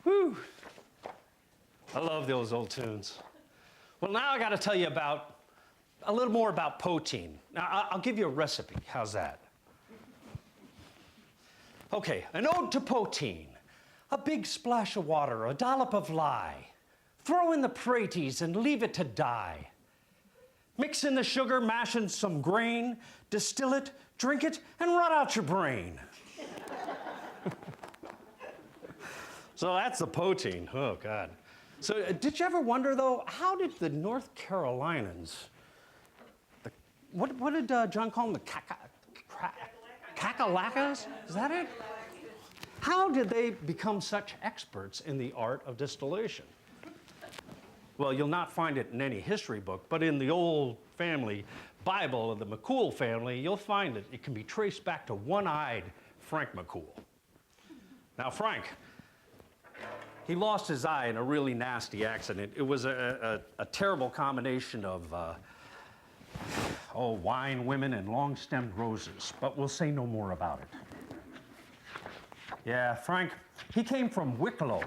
Whew. I love those old tunes. Well, now I got to tell you about a little more about Poteen. Now, I'll give you a recipe. How's that? Okay, an ode to Poteen. A big splash of water, a dollop of lye. Throw in the praties and leave it to die. Mix in the sugar, mash in some grain, distill it, drink it, and rot out your brain. So that's the Poteen. Oh, God. So did you ever wonder, though, how did the North Carolinians, what did John call them, the Kakalackas? Is that it? How did they become such experts in the art of distillation? Well, you'll not find it in any history book, but in the old family Bible of the McCool family, you'll find it. It can be traced back to one-eyed Frank McCool. Now, Frank, he lost his eye in a really nasty accident. It was a terrible combination of wine, women, and long-stemmed roses, but we'll say no more about it. Yeah, Frank, he came from Wicklow.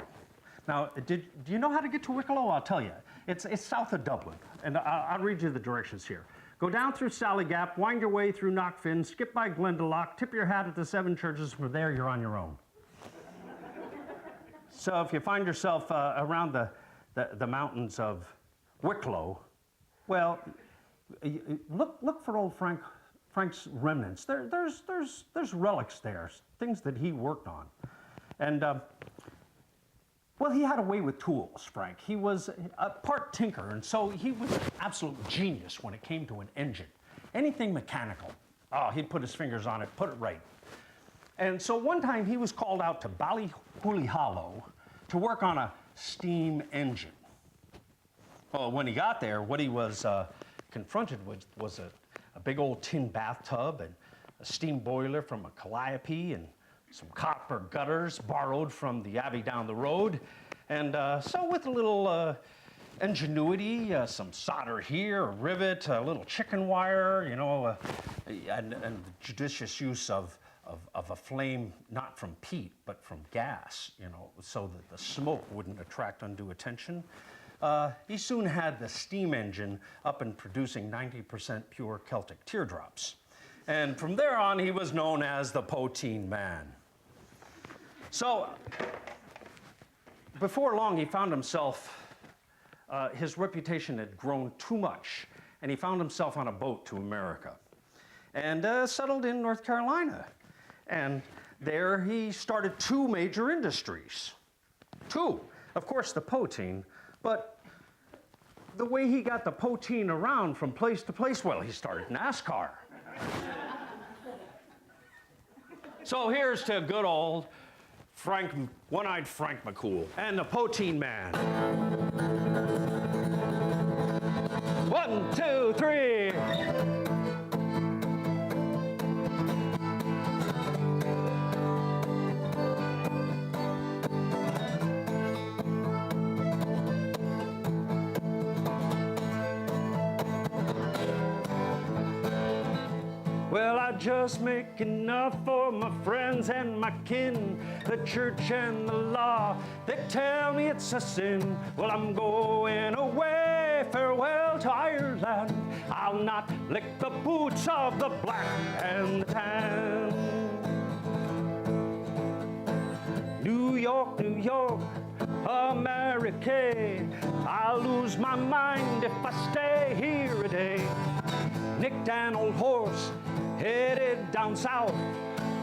Now, do you know how to get to Wicklow? I'll tell you. It's south of Dublin, and I'll read you the directions here. Go down through Sally Gap, wind your way through Knockfin, skip by Glendalough, tip your hat at the Seven Churches. From there, you're on your own. So if you find yourself around the mountains of Wicklow, well, look for old Frank's remnants. There's relics there, things that he worked on. And, well, he had a way with tools, Frank. He was a part tinker, and so he was an absolute genius when it came to an engine. Anything mechanical, he'd put his fingers on it, put it right. And so one time he was called out to Ballyhooly Hollow to work on a steam engine. Well, when he got there, what he was confronted with was a big old tin bathtub and a steam boiler from a calliope and some copper gutters borrowed from the abbey down the road. And so with a little ingenuity, some solder here, a rivet, a little chicken wire, you know, and judicious use of a flame not from peat, but from gas, you know, so that the smoke wouldn't attract undue attention. He soon had the steam engine up and producing 90% pure Celtic teardrops. And from there on, he was known as the Poteen Man. So, before long, he found himself, his reputation had grown too much, and he found himself on a boat to America, and settled in North Carolina. And there he started two major industries. Two, of course, the Poteen, but the way he got the Poteen around from place to place, well, he started NASCAR. So here's to good old one-eyed Frank McCool and the Poteen Man. 1, 2, 3. Well, I just make enough for my friends and my kin, the church and the law. They tell me it's a sin. Well, I'm going away, farewell to Ireland. I'll not lick the boots of the black and the tan. New York, New York, America. I'll lose my mind if I stay here a day. Nicked an old horse, headed down south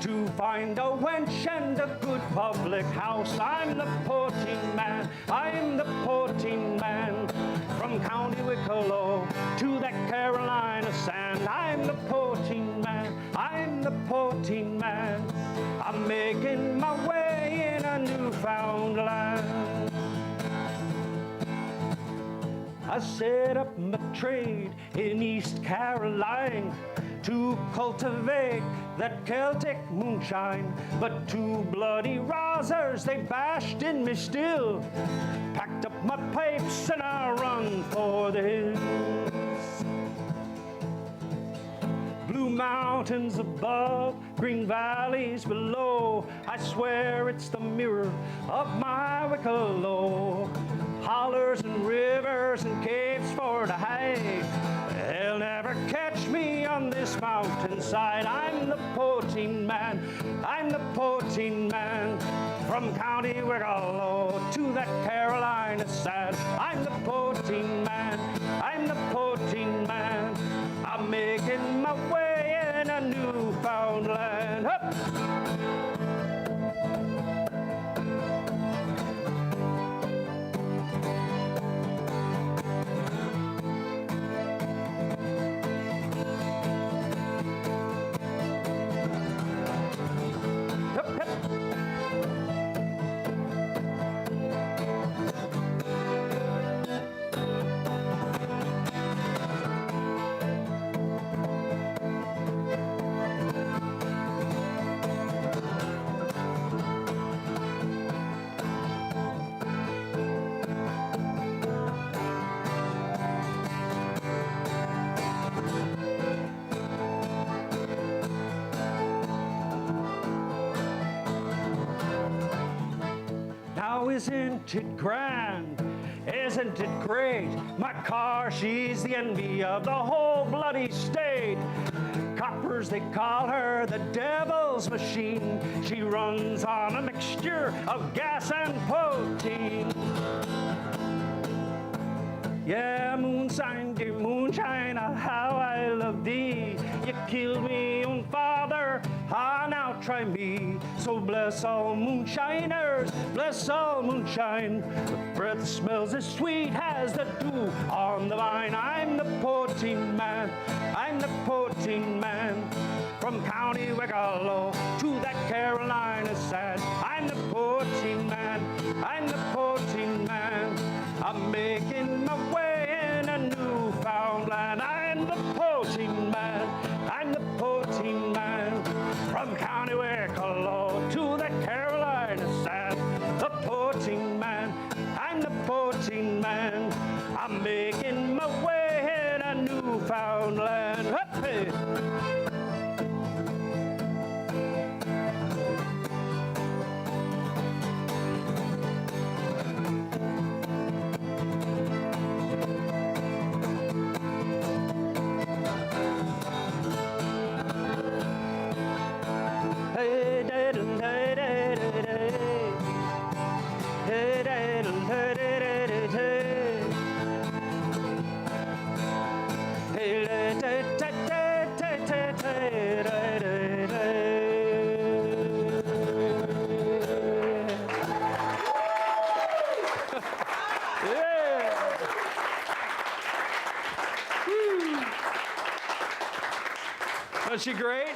to find a wench and a good public house. I'm the Poteen Man, I'm the Poteen Man, from County Wicklow to the Carolina sand. I'm the Poteen Man, I'm the Poteen Man, I'm making my way in a newfound land. I set up my trade in East Carolina to cultivate that Celtic moonshine. But two bloody rousers, they bashed in me still. Packed up my pipes and I run for the hills. Blew mountains above, green valleys below. I swear it's the mirror of my Wicklow. Hollers and rivers and caves for to hide. They'll never catch me on this mountainside. I'm the Poteen man, I'm the Poteen man. From County Wicklow to that Carolina side. I'm the Poteen man, I'm the Poteen man. I'm making my way in a newfound land. Up! Now isn't it grand? Isn't it great? My car, she's the envy of the whole bloody state. Coppers, they call her the devil's machine. She runs on a mixture of gas and poteen. Yeah, moonshine, dear moonshine, how I love thee. You killed me own father, now try me. So bless all moonshiners, bless all moonshine. The breath smells as sweet as the dew on the vine. I'm the Poteen man, I'm the Poteen man. From County Wicklow to that Carolina side. I'm the Poteen man, I'm the Poteen man. I'm making my way in a newfound land. I'm the Poteen man, I'm the Poteen man. From County Wicklow to the Carolina side. The Poteen man, I'm the Poteen man. I'm making my way in a newfound land. Hey. Was she great?